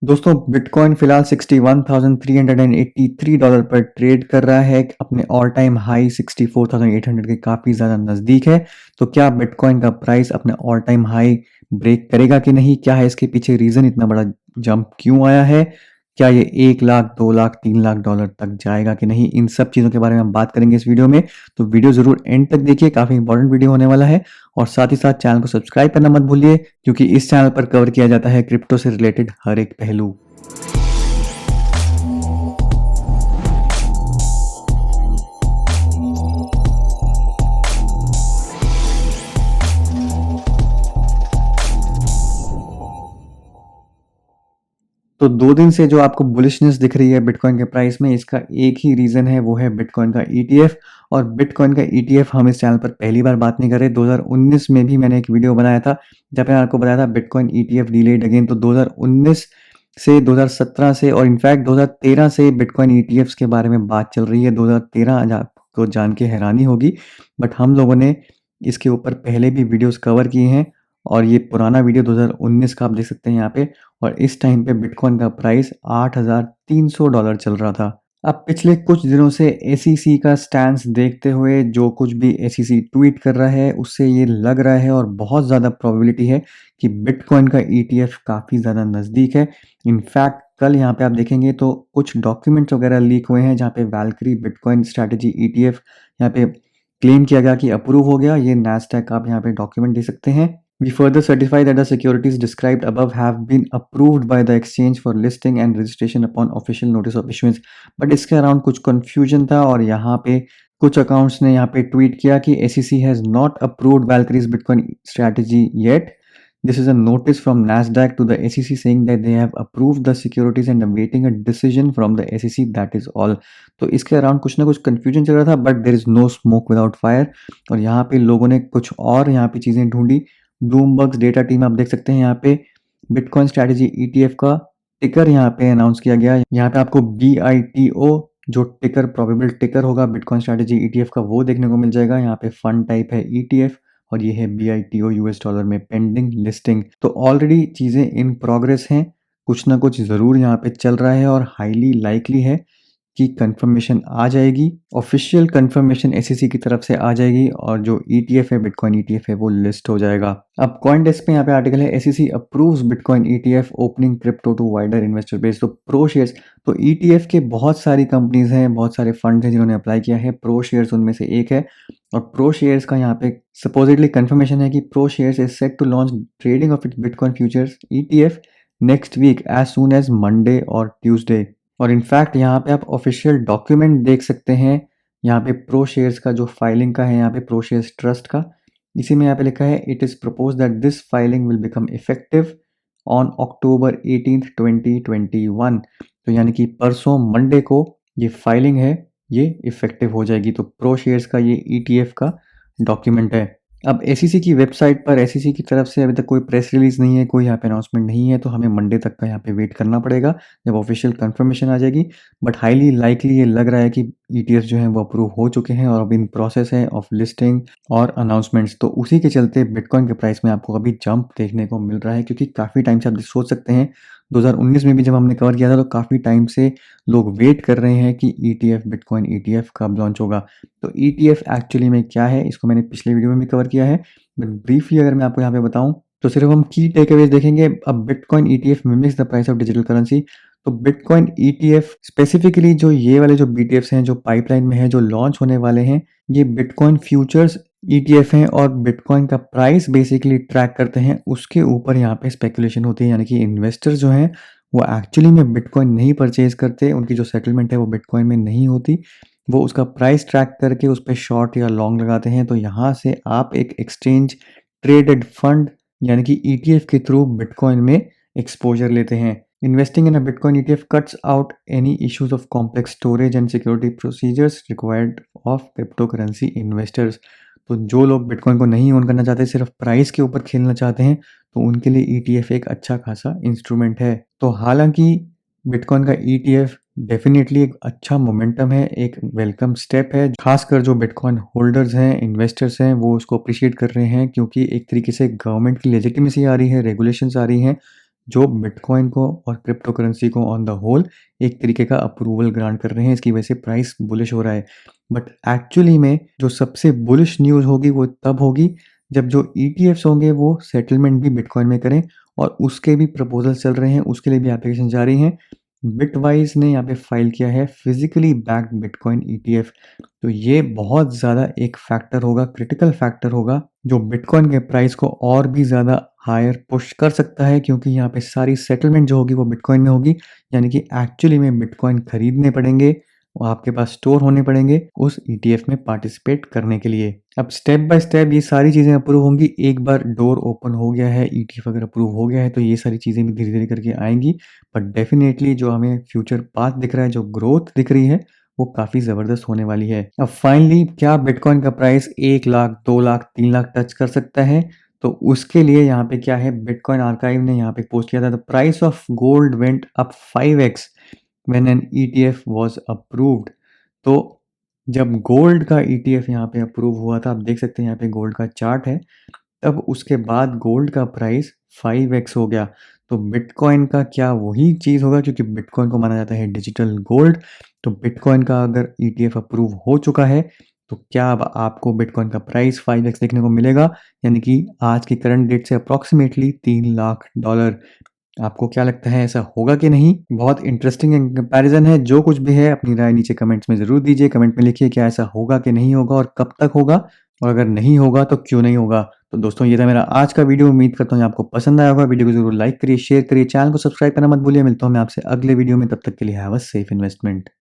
दोस्तों बिटकॉइन फिलहाल $61,383 पर ट्रेड कर रहा है। अपने ऑल टाइम हाई 64,800 के काफ़ी ज़्यादा नज़दीक है। तो क्या बिटकॉइन का प्राइस अपने ऑल टाइम हाई ब्रेक करेगा कि नहीं? क्या है इसके पीछे रीज़न? इतना बड़ा जंप क्यों आया है? क्या ये 1 लाख, 2 लाख, $3 लाख तक जाएगा कि नहीं? इन सब चीज़ों के बारे में हम बात करेंगे इस वीडियो में। तो वीडियो ज़रूर एंड तक देखिए, काफ़ी इंपॉर्टेंट वीडियो होने वाला है। और साथ ही साथ चैनल को सब्सक्राइब करना मत भूलिए, क्योंकि इस चैनल पर कवर किया जाता है क्रिप्टो से रिलेटेड हर एक पहलू। तो 2 दिन से जो आपको बुलिशनेस दिख रही है बिटकॉइन के प्राइस में, इसका एक ही रीज़न है, वो है बिटकॉइन का ईटीएफ। और बिटकॉइन का ईटीएफ हम इस चैनल पर पहली बार बात नहीं कर रहे। 2019 में भी मैंने एक वीडियो बनाया था, जहाँ पे आपको बताया था बिटकॉइन ईटीएफ डिलेड अगेन। तो 2019 से 2017 से और इनफैक्ट 2013 से बिटकॉइन ईटीएफ्स के बारे में बात चल रही है। 2013 आज आपको जान के हैरानी होगी, बट हम लोगों ने इसके ऊपर पहले भी वीडियोज़ कवर किए हैं। और ये पुराना वीडियो 2019 का आप देख सकते हैं यहाँ पे। और इस टाइम पे बिटकॉइन का प्राइस $8,300 चल रहा था। अब पिछले कुछ दिनों से एसईसी का स्टैंस देखते हुए, जो कुछ भी एसईसी ट्वीट कर रहा है, उससे ये लग रहा है और बहुत ज़्यादा प्रोबेबिलिटी है कि बिटकॉइन का ईटीएफ काफ़ी ज़्यादा नज़दीक है। इनफैक्ट कल यहाँ पे आप देखेंगे तो कुछ डॉक्यूमेंट्स वगैरह लीक हुए हैं, जहाँ पे वैल्क्री बिटकॉइन स्ट्रैटेजी ईटीएफ यहाँ पे क्लेम किया गया कि अप्रूव हो गया। ये नैस्डैक आप यहाँ पे डॉक्यूमेंट देख सकते हैं। We further certify that the securities described above have been approved by the exchange for listing and registration upon official notice of issuance। But इसके अराउंड कुछ confusion था, और यहाँ पे कुछ अकाउंट्स ने यहाँ पे ट्वीट किया कि SEC has not approved Valkyrie's Bitcoin strategy yet। This is a notice from Nasdaq to the SEC saying that they have approved the securities and awaiting a decision from the SEC, that is all। तो इसके around कुछ ना कुछ confusion चल रहा था, but there is no smoke without fire। और यहाँ पे लोगों ने कुछ और यहाँ पे चीज़ें ढूंढी। ब्लूमबर्ग्स डेटा टीम आप देख सकते हैं यहाँ पे, बिटकॉइन स्ट्रैटेजी ईटीएफ का टिकर यहाँ पे अनाउंस किया गया। यहाँ पे आपको BITO जो टिकर प्रोबेबल टिकर होगा बिटकॉइन स्ट्रैटेजी ईटीएफ का, वो देखने को मिल जाएगा। यहाँ पे फंड टाइप है ईटीएफ, और ये है BITO US डॉलर में पेंडिंग लिस्टिंग। तो ऑलरेडी चीज़ें इन प्रोग्रेस हैं, कुछ ना कुछ ज़रूर यहाँ पे चल रहा है, और हाईली लाइकली है की कंफर्मेशन आ जाएगी। ऑफिशियल कंफर्मेशन एसईसी की तरफ से आ जाएगी, और जो ईटीएफ है, बिटकॉइन ईटीएफ है, वो लिस्ट हो जाएगा। अब कॉइनडेस्क पे यहाँ पे आर्टिकल है, SEC approves bitcoin ETF opening crypto to wider investor base. तो प्रो शेयर्स, तो ईटीएफ के बहुत सारी कंपनीज हैं, बहुत सारे फंड हैं जिन्होंने अप्लाई किया है। प्रो शेयर्स उनमें से एक है। और प्रो शेयर्स का यहाँ पे सपोजिटली कंफर्मेशन है कि ProShares is set to launch trading of its bitcoin futures ETF next week as soon as Monday और ट्यूसडे। और इनफैक्ट यहाँ पे आप ऑफिशियल डॉक्यूमेंट देख सकते हैं। यहाँ पे प्रो शेयर्स का जो फाइलिंग का है, यहाँ पे प्रो शेयर्स ट्रस्ट का, इसी में यहाँ पे लिखा है it is propose that this filing will become effective on October 18th 2021। तो यानी कि परसों मंडे को ये फाइलिंग है, ये इफेक्टिव हो जाएगी। तो प्रो शेयर्स का ये ईटीएफ का डॉक्यूमेंट है। अब एसईसी की वेबसाइट पर एसईसी की तरफ से अभी तक कोई प्रेस रिलीज नहीं है, कोई यहाँ पे अनाउंसमेंट नहीं है, तो हमें मंडे तक का यहाँ पे वेट करना पड़ेगा जब ऑफिशियल कंफर्मेशन आ जाएगी। बट हाईली लाइकली ये लग रहा है कि ईटीएफ जो है वो अप्रूव हो चुके हैं, और अब इन प्रोसेस है ऑफ लिस्टिंग और अनाउंसमेंट्स। तो उसी के चलते बिटकॉइन के प्राइस में आपको अभी जंप देखने को मिल रहा है, क्योंकि काफ़ी टाइम से आप सोच सकते हैं 2019 में भी जब हमने कवर किया था, तो काफ़ी टाइम से लोग वेट कर रहे हैं कि ईटीएफ, बिटकॉइन ईटीएफ कब लॉन्च होगा। तो ईटीएफ एक्चुअली में क्या है, इसको मैंने पिछले वीडियो में भी कवर किया है, बट ब्रीफली अगर मैं आपको यहाँ पे बताऊं, तो सिर्फ हम की टेकअवेज देखेंगे। अब bitcoin ETF mimics the price of digital currency. तो बिटकॉइन ईटीएफ स्पेसिफिकली जो ये वाले जो बीटीएफ्स हैं, जो पाइपलाइन में है, जो लॉन्च होने वाले हैं, ये बिटकॉइन फ्यूचर्स ईटीएफ हैं, और बिटकॉइन का प्राइस बेसिकली ट्रैक करते हैं, उसके ऊपर यहाँ पे स्पेकुलेशन होती है। यानी कि इन्वेस्टर्स जो हैं वो एक्चुअली में बिटकॉइन नहीं परचेज करते, उनकी जो सेटलमेंट है वो बिटकॉइन में नहीं होती, वो उसका प्राइस ट्रैक करके उस पर शॉर्ट या लॉन्ग लगाते हैं। तो यहाँ से आप एक एक्सचेंज ट्रेडेड फंड यानी कि ईटीएफ के थ्रू बिटकॉइन में एक्सपोजर लेते हैं। Investing in a bitcoin ETF cuts out any issues of complex storage and security procedures required of crypto currency investors. तो जो लोग बिटकॉइन को नहीं ओन करना चाहते, सिर्फ प्राइस के ऊपर खेलना चाहते हैं, तो उनके लिए ईटीएफ एक अच्छा खासा इंस्ट्रूमेंट है। तो हालांकि बिटकॉइन का ईटीएफ डेफिनेटली एक अच्छा मोमेंटम है, एक वेलकम स्टेप है। खासकर जो बिटकॉइन होल्डर्स हैं, इन्वेस्टर्स हैं, वो उसको अप्रिशिएट कर रहे हैं, क्योंकि एक तरीके से गवर्नमेंट की लेजिटिमेसी आ रही है, रेगुलेशंस आ रही हैं, जो बिटकॉइन को और क्रिप्टो करेंसी को ऑन द होल एक तरीके का अप्रूवल ग्रांट कर रहे हैं। इसकी वजह से प्राइस बुलिश हो रहा है। बट एक्चुअली में जो सबसे बुलिश न्यूज़ होगी वो तब होगी जब जो ईटीएफ्स होंगे वो सेटलमेंट भी बिटकॉइन में करें, और उसके भी प्रपोजल चल रहे हैं, उसके लिए भी एप्लीकेशन जारी हैं। बिटवाइज ने यहाँ पे फाइल किया है फिजिकली बैक्ड बिटकॉइन ईटीएफ। तो ये बहुत ज़्यादा एक फैक्टर होगा, क्रिटिकल फैक्टर होगा, जो बिटकॉइन के प्राइस को और भी ज़्यादा हायर पुश कर सकता है, क्योंकि यहाँ पे सारी सेटलमेंट जो होगी वो बिटकॉइन में होगी। यानी कि एक्चुअली में बिटकॉइन खरीदने पड़ेंगे और आपके पास स्टोर होने पड़ेंगे उस ईटीएफ में पार्टिसिपेट करने के लिए। अब स्टेप बाय स्टेप ये सारी चीज़ें अप्रूव होंगी। एक बार डोर ओपन हो गया है, ईटीएफ अगर अप्रूव हो गया है, तो ये सारी चीज़ें भी धीरे-धीरे करके आएँगी। बट डेफ़िनेटली जो हमें फ्यूचर पाथ दिख रहा है, जो ग्रोथ दिख रही है, वो काफ़ी ज़बरदस्त होने वाली है। अब फाइनली क्या बिटकॉइन का प्राइस 1 लाख, 2 लाख, 3 लाख टच कर सकता है? तो उसके लिए यहाँ पे क्या है, बिटकॉइन आर्काइव ने यहाँ पे पोस्ट किया था, the price of gold went up 5x when an ETF was approved. तो जब गोल्ड का ईटीएफ यहाँ पे अप्रूव हुआ था, आप देख सकते हैं यहाँ पे गोल्ड का चार्ट है, तब उसके बाद गोल्ड का प्राइस 5x हो गया। तो बिटकॉइन का क्या वही चीज़ होगा, क्योंकि बिटकॉइन को माना जाता है डिजिटल गोल्ड। तो बिटकॉइन का अगर ईटीएफ अप्रूव हो चुका है, तो क्या अब आपको बिटकॉइन का प्राइस 5x देखने को मिलेगा, यानी कि आज की करंट डेट से अप्रॉक्सीमेटली $3 लाख। आपको क्या लगता है, ऐसा होगा कि नहीं? बहुत इंटरेस्टिंग कंपैरिजन है। जो कुछ भी है अपनी राय नीचे कमेंट्स में ज़रूर दीजिए। कमेंट में लिखिए क्या ऐसा होगा कि नहीं होगा और कब तक होगा, और अगर नहीं होगा तो क्यों नहीं होगा। तो दोस्तों ये था मेरा आज का वीडियो। उम्मीद करता हूँ आपको पसंद आया होगा। वीडियो को ज़रूर लाइक करिए, शेयर करिए, चैनल को सब्सक्राइब करना मत भूलिए। मिलता हूँ मैं आपसे अगले वीडियो में, तब तक के लिए हैव अ सेफ इन्वेस्टमेंट।